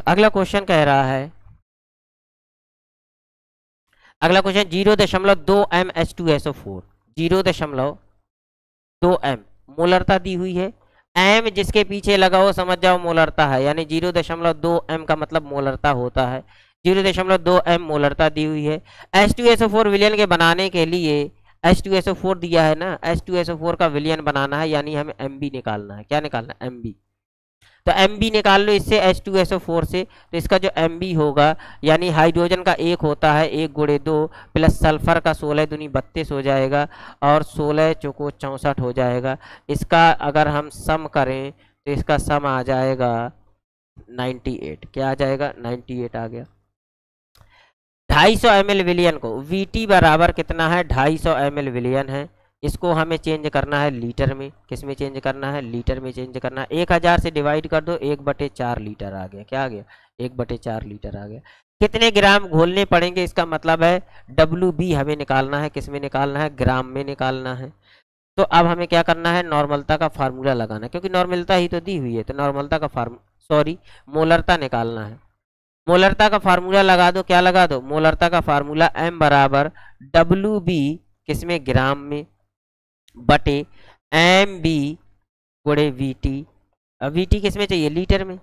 अगला क्वेश्चन कह रहा है, अगला क्वेश्चन 0.2 MH2SO4, 0.2 M मोलरता दी हुई है। M जिसके पीछे लगा हो समझ जाओ मोलरता है, यानी 0.2 M का मतलब मोलरता होता है। 0.2 M मोलरता दी हुई है। H2SO4 विलयन के बनाने के लिए H2SO4 दिया है ना, H2SO4 का विलयन बनाना है, यानी हमें MB निकालना है। क्या निकालना है? MB। तो MB निकाल लो इससे, H2SO4 से। तो इसका जो MB होगा, यानी हाइड्रोजन का 1 होता है, 1 गुणे 2 प्लस सल्फर का 16 दूनी 32 हो जाएगा, और 16 चौको 64 हो जाएगा। इसका अगर हम सम करें तो इसका सम आ जाएगा 98। क्या आ जाएगा? 98 आ गया। 250 ml विलियन को, VT बराबर कितना है? 250 ml विलियन है, इसको हमें चेंज करना है लीटर में। किस में चेंज करना है? लीटर में चेंज करना है। 1000 से डिवाइड कर दो, 1/4 लीटर आ गया। क्या आ गया? 1/4 लीटर आ गया। कितने ग्राम घोलने पड़ेंगे? इसका मतलब है WB हमें निकालना है, किस में निकालना है? ग्राम में निकालना है। तो अब हमें क्या करना है? नॉर्मलता का फार्मूला लगाना है, क्योंकि नॉर्मलता ही तो दी हुई है, तो नॉर्मलता का मोलरता निकालना है। मोलरता का फार्मूला लगा दो। क्या लगा दो? मोलरता का फार्मूला M बराबर WB किस में? ग्राम में, बटे MB गुणे VT। अब VT किस में चाहिए? लीटर में।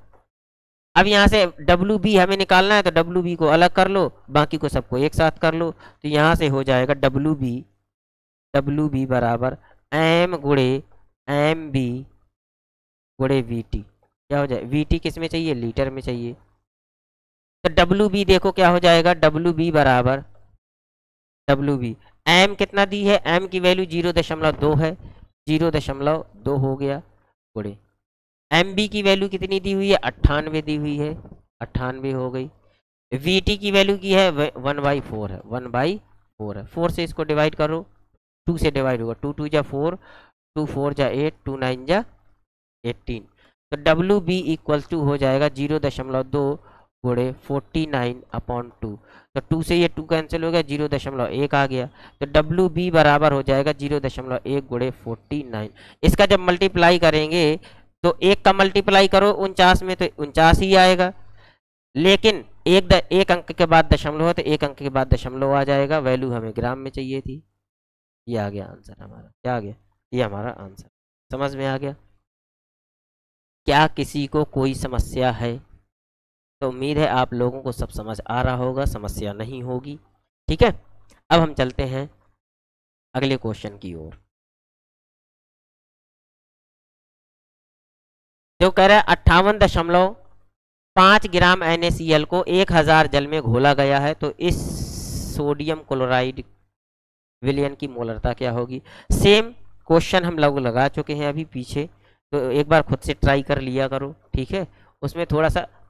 अब यहाँ से WB हमें निकालना है, तो WB को अलग कर लो, बाकी को सबको एक साथ कर लो। तो यहाँ से हो जाएगा WB बराबर M गुणे MB गुणे VT। क्या हो जाए? VT किस में चाहिए? लीटर में चाहिए। तो WB देखो क्या हो जाएगा? WB बराबर WB, M कितना दी है? M की वैल्यू 0.2 है, 0.2 हो गया, गुणे MB की वैल्यू कितनी दी हुई है? 98 दी हुई है, 98 हो गई। VT की वैल्यू की है 1/4 है, 1/4 है। 4 से इसको डिवाइड करो, 2 से डिवाइड होगा, 2 2 जा 4, 2 4 जा 8, 2 9 जा 18। तो WB इक्वल टू हो जाएगा 0.2 गुणे 49/2। तो 2 से ये 2 कैंसिल हो गया, 0.1 आ गया। तो WB बराबर हो जाएगा 0.1 गुणे 49। इसका जब मल्टीप्लाई करेंगे तो 1 का मल्टीप्लाई करो 49 में, तो 49 ही आएगा। लेकिन एक अंक के बाद दशमलव है, तो एक अंक के बाद दशमलव आ जाएगा। वैल्यू हमें ग्राम में चाहिए थी। ये आ गया आंसर हमारा। क्या आ गया? ये हमारा आंसर। समझ में आ गया? क्या किसी को कोई समस्या है? तो उम्मीद है आप लोगों को सब समझ आ रहा होगा, समस्या नहीं होगी। ठीक है, अब हम चलते हैं अगले क्वेश्चन की ओर। जो कह रहा है 58.5 ग्राम NaCl को 1000 जल में घोला गया है, तो इस सोडियम क्लोराइड विलयन की मोलरता क्या होगी? सेम क्वेश्चन हम लोग लगा चुके हैं अभी पीछे, तो एक बार खुद से ट्राई कर लिया करो। ठीक है, उसमें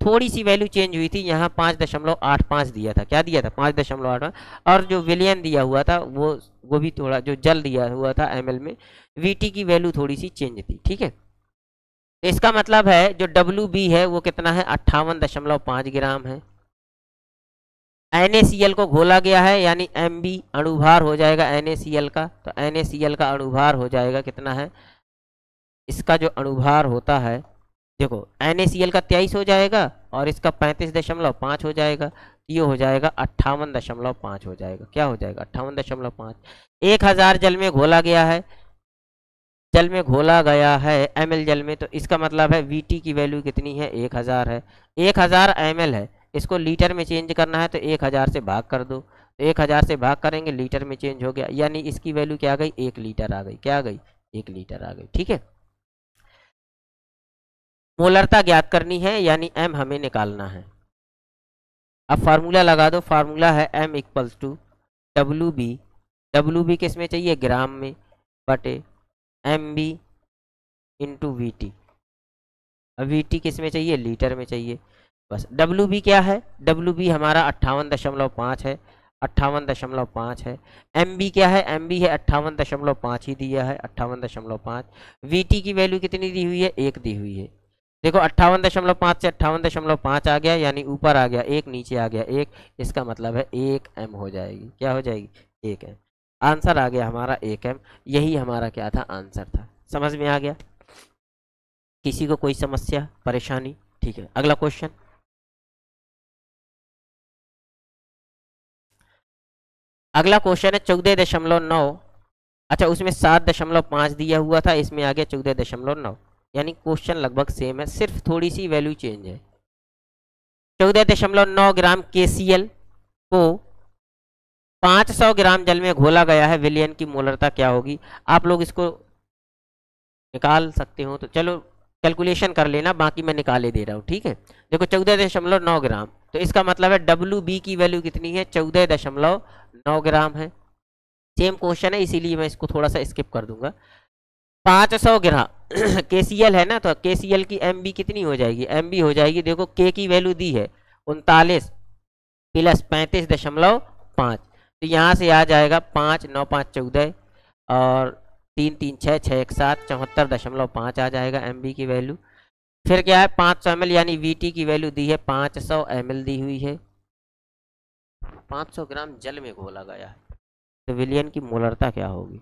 थोड़ी सी वैल्यू चेंज हुई थी। यहाँ 5.85 दिया था। क्या दिया था? 5.85। और जो विलियन दिया हुआ था वो भी थोड़ा, जो जल दिया हुआ था ml में, VT की वैल्यू थोड़ी सी चेंज थी। ठीक है, तो इसका मतलब है जो WB है वो कितना है? 58.5 ग्राम है। NaCl को घोला गया है यानी Mb अणुभार हो जाएगा NaCl का, तो NaCl का अणुभार हो जाएगा कितना है, इसका जो अणुभार होता है देखो NaCl का 23 हो जाएगा और इसका 35.5 हो जाएगा, ये हो जाएगा 58.5 हो जाएगा। क्या हो जाएगा 58.5। 1000 जल में घोला गया है, जल में घोला गया है ml जल में, तो इसका मतलब है Vt की वैल्यू कितनी है 1000 है। 1000 ml है, इसको लीटर में चेंज करना है तो 1000 से भाग कर दो, तो 1000 से भाग करेंगे लीटर में चेंज हो गया, यानी इसकी वैल्यू क्या आ गई 1 लीटर आ गई। क्या आ गई 1 लीटर आ गई। ठीक है, मोलरता ज्ञात करनी है यानी m हमें निकालना है। अब फार्मूला लगा दो, फार्मूला है m equals to WB, WB किस में चाहिए ग्राम में, बटे MB इंटू VT, अब VT किस में चाहिए लीटर में चाहिए। बस WB क्या है, WB हमारा 58.5 है, 58.5 है। MB क्या है, MB है 58.5 ही दिया है 58.5। VT की वैल्यू कितनी दी हुई है 1 दी हुई है। देखो 58.5 से 58.5 आ गया यानी ऊपर आ गया 1, नीचे आ गया 1, इसका मतलब है 1 m हो जाएगी। क्या हो जाएगी 1 m। आंसर आ गया हमारा 1 m, यही हमारा क्या था आंसर था। समझ में आ गया, किसी को कोई समस्या परेशानी। ठीक है, अगला क्वेश्चन। अगला क्वेश्चन है 14.9, अच्छा उसमें 7.5 दिया हुआ था, इसमें आ गया 14.9, यानी क्वेश्चन लगभग सेम है, सिर्फ थोड़ी सी वैल्यू चेंज है। 14.9 ग्राम KCl को 500 ग्राम जल में घोला गया है, विलयन की मोलरता क्या होगी। आप लोग इसको निकाल सकते हो तो चलो कैलकुलेशन कर लेना, बाकी मैं निकाले दे रहा हूँ। ठीक है, देखो 14.9 ग्राम, तो इसका मतलब है WB की वैल्यू कितनी है 14.9 ग्राम है। सेम क्वेश्चन है इसीलिए मैं इसको थोड़ा सा स्किप कर दूंगा। 500 ग्राम KCl है ना, तो KCl की MB कितनी हो जाएगी, MB हो जाएगी, देखो K की वैल्यू दी है 39 प्लस 35.5, तो यहाँ से आ जाएगा 5 9 5 14 और 3 3 6 6 1 7 74.5 आ जाएगा MB की वैल्यू। फिर क्या है 500 ml यानी VT की वैल्यू दी है 500 ml दी हुई है, 500 ग्राम जल में घोला गया है, तो विलयन की मोलरता क्या होगी।